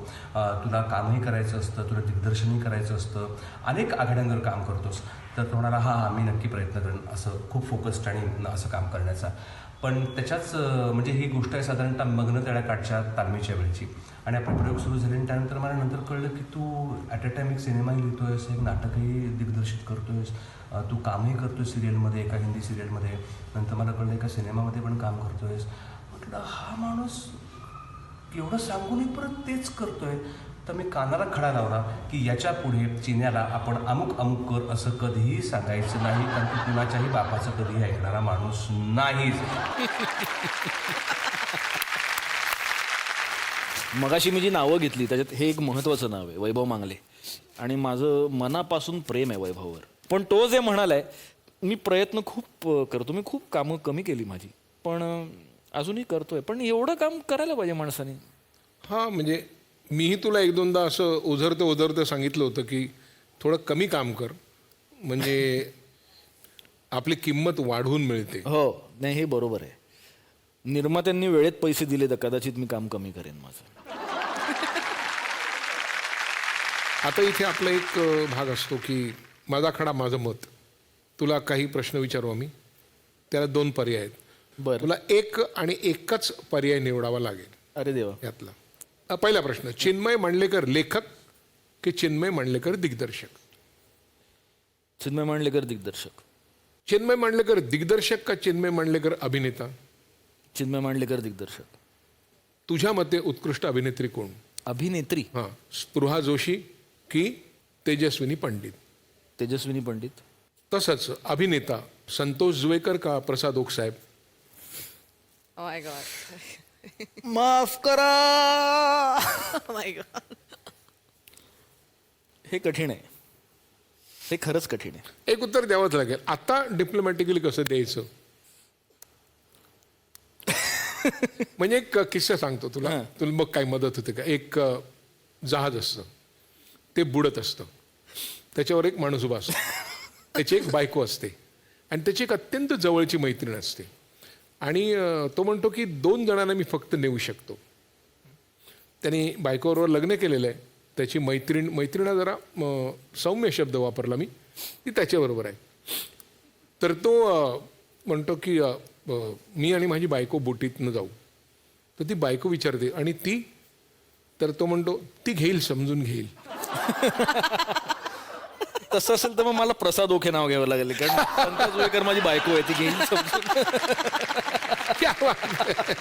तुला कामही करायचं असतं, तुला दिग्दर्शनही करायचं असतं, अनेक आघाड्यांवर काम करतोस. तर तो म्हणाला हां मी नक्की प्रयत्न करेन असं खूप फोकस्ड आणि असं काम करण्याचा. पण त्याच्याच म्हणजे ही गोष्ट आहे साधारणतः मग्न तळ्याकाठच्या तालमीच्या वेळची. आणि आपले प्रयोग सुरू झाले आणि त्यानंतर मला नंतर कळलं की तू ॲट अ टाईम एक सिनेमाही लिहितोयस, एक नाटकही दिग्दर्शित करतोयस, तू कामही करतोय सिरियलमध्ये, एका हिंदी सिरियलमध्ये. नंतर मला कळलं एका सिनेमामध्ये पण काम करतोयस. म्हटलं हा माणूस एवढं सांगूनही परत तेच करतोय. तर मी कानाला खडा लावला की याच्या पुढे चिन्याला आपण अमुक कर असं कधीही सांगायचं नाही, कारण की कुणाच्याही बापाचं कधीही ऐकणारा माणूस नाहीच. मगाशी मी जी नावं घेतली त्याच्यात हे एक महत्त्वाचं नाव आहे, वैभव मांगले. आणि माझं मनापासून प्रेम आहे वैभववर. पण तो जे म्हणालाय, मी प्रयत्न खूप करतो, मी खूप कामं कमी केली माझी, पण अजूनही करतोय. पण एवढं काम करायला पाहिजे माणसाने. हां म्हणजे मीही तुला एक दोनदा असं ओझरतं सांगितलं होतं की थोडं कमी काम कर, म्हणजे आपली किंमत वाढवून मिळते. हो नाही हे बरोबर आहे. निर्मात्यांनी वेळेत पैसे दिले तर कदाचित मी काम कमी करेन माझं. आता इथे आपला एक भाग असतो की माझा खडा माझं मत. तुला काही प्रश्न विचारू आम्ही, त्याला 2 पर्याय आहेत. बरं. तुला एक आणि एकच पर्याय निवडावा लागेल अरे देवा. यातला. पहिला प्रश्न, चिन्मय मांडलेकर लेखक की चिन्मय मांडलेकर दिग्दर्शक? चिन्मय मांडलेकर दिग्दर्शक. चिन्मय मांडलेकर दिग्दर्शक का चिन्मय मांडलेकर अभिनेता? चिन्मय मांडलेकर दिग्दर्शक. तुझ्या मते उत्कृष्ट अभिनेत्री कोण? अभिनेत्री हां, स्पृहा जोशी की तेजस्विनी पंडित? तेजस्विनी पंडित. तसंच अभिनेता संतोष जुवेकर का प्रसाद ओक साहेब? Oh my God. माफ करा. Oh my God. हे कठीण आहे, हे खरंच कठीण आहे. एक उत्तर द्यावंच लागेल. आता डिप्लोमॅटिकली कसं द्यायचं? म्हणजे एक किस्सा सांगतो तुला, तुला मग काय मदत होते का. एक जहाज असतं, ते बुडत असतं, त्याच्यावर एक माणूस उभा असतो, त्याची एक बायको असते आणि त्याची एक अत्यंत जवळची मैत्रीण असते. आणि तो म्हणतो की 2 जणांना मी फक्त नेऊ शकतो. त्याने बायकोबरोबर लग्न केलेलं आहे. त्याची मैत्रिणा जरा सौम्य शब्द वापरला मी, ती त्याच्याबरोबर आहे. तर तो म्हणतो की मी आणि माझी बायको बोटीतनं जाऊ. तर ती बायको विचारते आणि ती? तर तो म्हणतो ती घेईल, समजून घेईल. तसं असेल तर मग मला प्रसाद ओके नाव घ्यावं लागेल, कारण संतोष जुवेकर माझी बायको आहे, ती घेईल समजून. क्या बात है.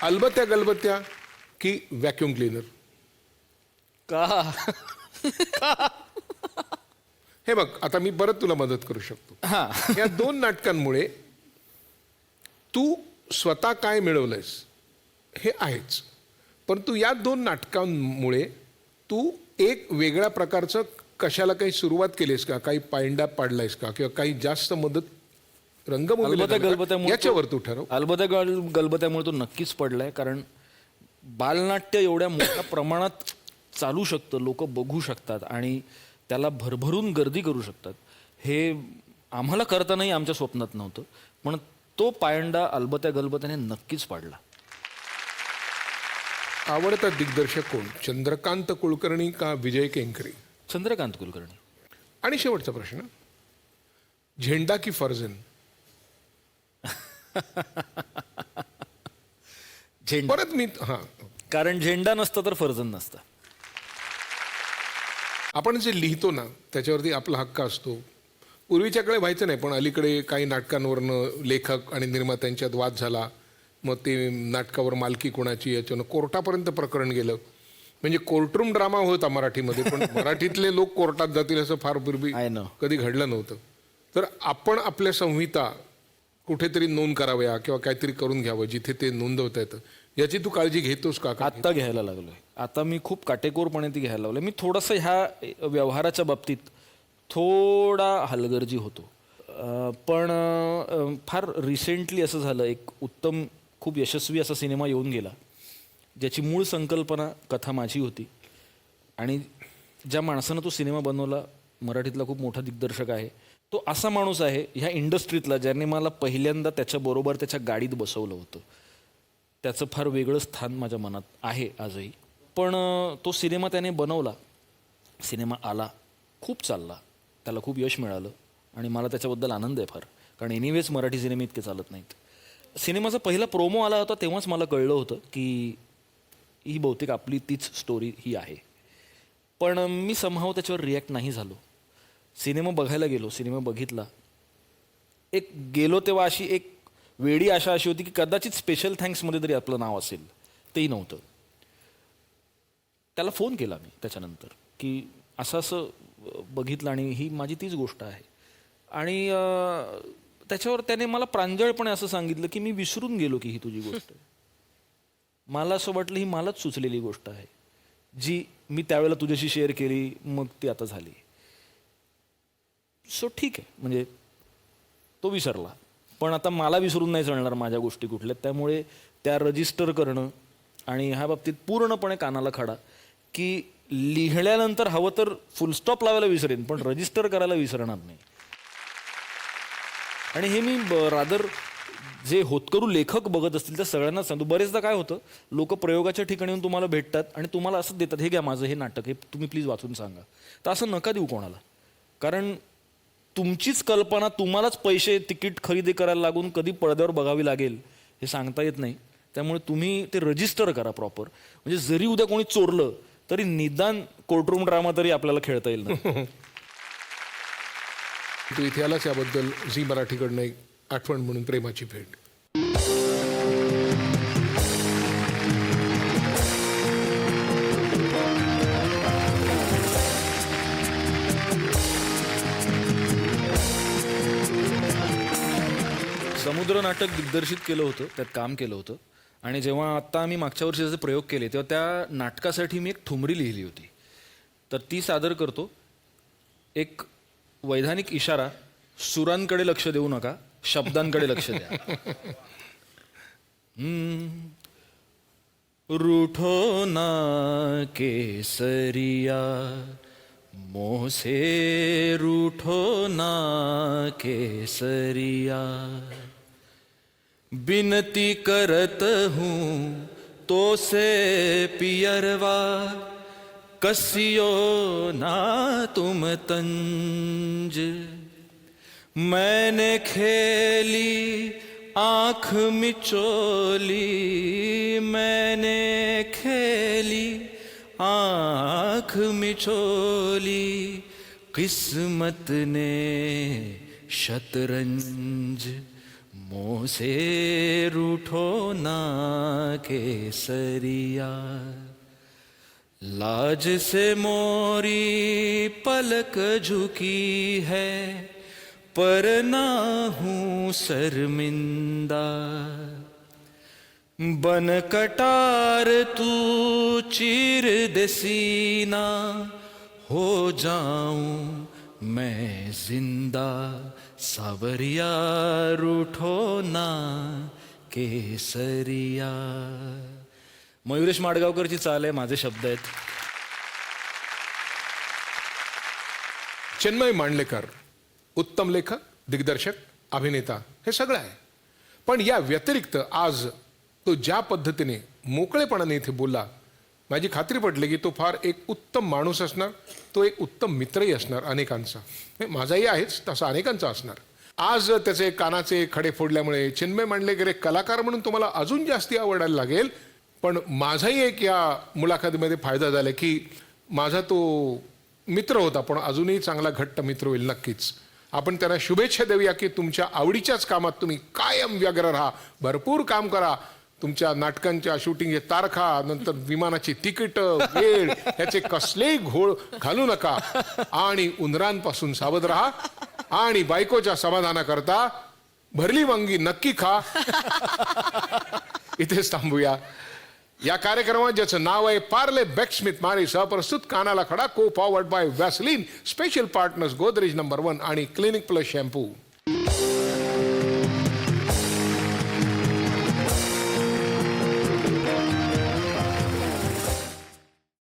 अलबत्या गलबत्या की व्हॅक्युम क्लीनर? का हे बघ आता मी परत तुला मदत करू शकतो. हा या 2 नाटकांमुळे तू स्वतः काय मिळवलंयस हे आहेच, परंतु या 2 नाटकांमुळे तू एक वेगळ्या प्रकारचं कशाला काही सुरुवात केलीस का, काही पायंडा पाडलायस का, किंवा काही जास्त मदत रंगभूमीला अलबत्या झाली का? गलबत्यामुळे याच्यावर तू ठरव. अलबत्या गलबत्यामुळे तो नक्कीच पडलाय, कारण बालनाट्य एवढ्या मोठ्या प्रमाणात चालू शकतं, लोक बघू शकतात आणि त्याला भरभरून गर्दी करू शकतात. हे आम्हाला करतानाही आमच्या स्वप्नात नव्हतं, पण तो पायंडा अलबत्या गलबत्याने नक्कीच पाडला. आवडता दिग्दर्शक कोण, चंद्रकांत कुलकर्णी का विजय केंकरे? चंद्रकांत कुलकर्णी. आणि शेवटचा प्रश्न, झेंडा की फर्जन? झेंडा. परत मी कारण झेंडा नसता तर फर्जन नसता. आपण जे लिहितो ना त्याच्यावरती आपला हक्क असतो. पूर्वीच्याकडे व्हायचं नाही, पण अलीकडे काही नाटकांवरनं लेखक आणि निर्मात्यांच्यात वाद झाला, मग ते नाटकावर मालकी कोणाची याच्यानं कोर्टापर्यंत प्रकरण गेलं. म्हणजे कोर्टरूम ड्रामा होता मराठीमध्ये, पण मराठीतले लोक कोर्टात जातील असं फार पूर्वी I know. कधी घडलं नव्हतं. तर आपण आपल्या संहिता कुठेतरी नोंद कराव्या किंवा काहीतरी करून घ्यावं जिथे ते नोंदवता येतं, याची तू काळजी घेतोस का? आत्ता घ्यायला लागलोय. आता मी खूप काटेकोरपणे ती घ्यायला लागलोय. मी थोडंसं ह्या व्यवहाराच्या बाबतीत थोडा हलगर्जी होतो. पण फार रिसेंटली असं झालं, एक उत्तम खूप यशस्वी असा सिनेमा येऊन गेला ज्याची मूळ संकल्पना कथा माझी होती, आणि ज्या माणसानं तो सिनेमा बनवला मराठीतला खूप मोठा दिग्दर्शक आहे. तो असा माणूस आहे ह्या इंडस्ट्रीतला ज्याने मला पहिल्यांदा त्याच्याबरोबर त्याच्या गाडीत बसवलं होतं. त्याचं फार वेगळं स्थान माझ्या मनात आहे आजही. पण तो सिनेमा त्याने बनवला, सिनेमा आला, खूप चालला, त्याला खूप यश मिळालं आणि मला त्याच्याबद्दल आनंद आहे फार, कारण एनिवेज मराठी सिनेमे इतके चालत नाहीत. सिनेमाचा पहिला प्रोमो आला होता तेव्हाच मला कळलं होतं की ही बहुतेक आपली तीच स्टोरी ही आहे. पण मी समहाव त्याच्यावर रिॲक्ट नाही झालो. सिनेमा बघायला गेलो, सिनेमा बघितला, एक गेलो तेव्हा अशी एक वेडी आशा अशी होती की कदाचित स्पेशल थँक्समध्ये तरी आपलं नाव असेल, तेही नव्हतं. त्याला फोन केला मी त्याच्यानंतर की असं असं बघितलं आणि ही माझी तीच गोष्ट आहे. आणि त्याच्यावर त्याने मला प्रांजळपणे असं सांगितलं की मी विसरून गेलो की ही तुझी गोष्ट आहे. मला असं वाटलं ही मलाच सुचलेली गोष्ट आहे जी मी त्यावेळेला तुझ्याशी शेअर केली, मग ती आता झाली. सो ठीक आहे, म्हणजे तो विसरला, पण आता मला विसरून नाही चालणार माझ्या गोष्टी कुठल्या. त्यामुळे त्या रजिस्टर करणं आणि ह्या बाबतीत पूर्णपणे कानाला खडा की लिहिल्यानंतर हवं तर फुलस्टॉप लावायला विसरेन, पण रजिस्टर करायला विसरणार नाही. आणि हे मी रादर जे होतकरू लेखक बघत असतील त्या सगळ्यांनाच सांगतो. बरेचदा काय होतं, लोक प्रयोगाच्या ठिकाणी येऊन तुम्हाला भेटतात आणि तुम्हाला असं देतात, हे घ्या माझं हे नाटक, हे तुम्ही प्लीज वाचून सांगा. तर असं नका देऊ कोणाला, कारण तुमचीच कल्पना तुम्हालाच पैसे तिकीट खरेदी करायला लागून कधी पडद्यावर बघावी लागेल हे सांगता येत नाही. त्यामुळे तुम्ही ते रजिस्टर करा प्रॉपर, म्हणजे जरी उद्या कोणी चोरलं तरी निदान कोर्टरूम ड्रामा तरी आपल्याला खेळता येईल ना. तू इथे आलास याबद्दल झी मराठीकडनं एक आठवण म्हणून प्रेमाची भेट. समुद्र नाटक दिग्दर्शित केलं होतं, त्यात काम केलं होतं. आणि जेव्हा आत्ता आम्ही मागच्या वर्षी त्याचे प्रयोग केले तेव्हा त्या नाटकासाठी मी एक ठुमरी लिहिली होती, तर ती सादर करतो. एक वैधानिक इशारा, सुरांकडे लक्ष देऊ नका, शब्दांकडे लक्ष द्या. रूठो ना केसरिया मोह से रूठो ना केसरिया, बिनती करत हूँ तो से पियरवा, कसियो ना तुम तंज. मैंने खेली आँख मिचोली, मैंने खेली आँख मिचोली, किस्मत ने शतरंज, मोह से रूठो ना केसरिया. लाज से मोरी पलक झुकी है पर ना हूँ शर्मिंदा बन कटार तू चीर दे सीना हो जाऊं मैं जिंदा सावरिया रूठो ना केसरिया. मयुरेश माडगावकरची चाल आहे, माझे शब्द आहेत. चिन्मय मांडलेकर उत्तम लेखक, दिग्दर्शक, अभिनेता हे सगळं आहे. पण या व्यतिरिक्त आज तो ज्या पद्धतीने मोकळेपणाने इथे बोलला, माझी खात्री पटली की तो फार एक उत्तम माणूस असणार, तो एक उत्तम मित्रही असणार अनेकांचा. माझाही आहेच, तसा अनेकांचा असणार. आज त्याचे कानाचे खडे फोडल्यामुळे चिन्मय मांडलेकर एक कलाकार म्हणून तुम्हाला अजून जास्ती आवडायला लागेल. पण माझाही एक या मुलाखतीमध्ये फायदा झाला की माझा तो मित्र होता, पण अजूनही चांगला घट्ट मित्र होईल नक्कीच. आपण त्यांना शुभेच्छा देऊया की तुमच्या आवडीच्याच कामात तुम्ही कायम व्यग्र राहा, भरपूर काम करा. तुमच्या नाटकांच्या शूटिंगचे तारखा, नंतर विमानाची तिकीट, वेळ ह्याचे कसलेही घोळ घालू नका आणि उंदरांपासून सावध राहा आणि बायकोच्या समाधानाकरता भरली वांगी नक्की खा. इथेच थांबूया. या कार्यक्रमात ज्याचं नाव आहे पार्ले बेक्समिथ मारी सहप्रस्तुत कानाला खडा, को powered by Vaseline, special partners Godrej number 1 आणि क्लिनिक प्लस शॅम्पू.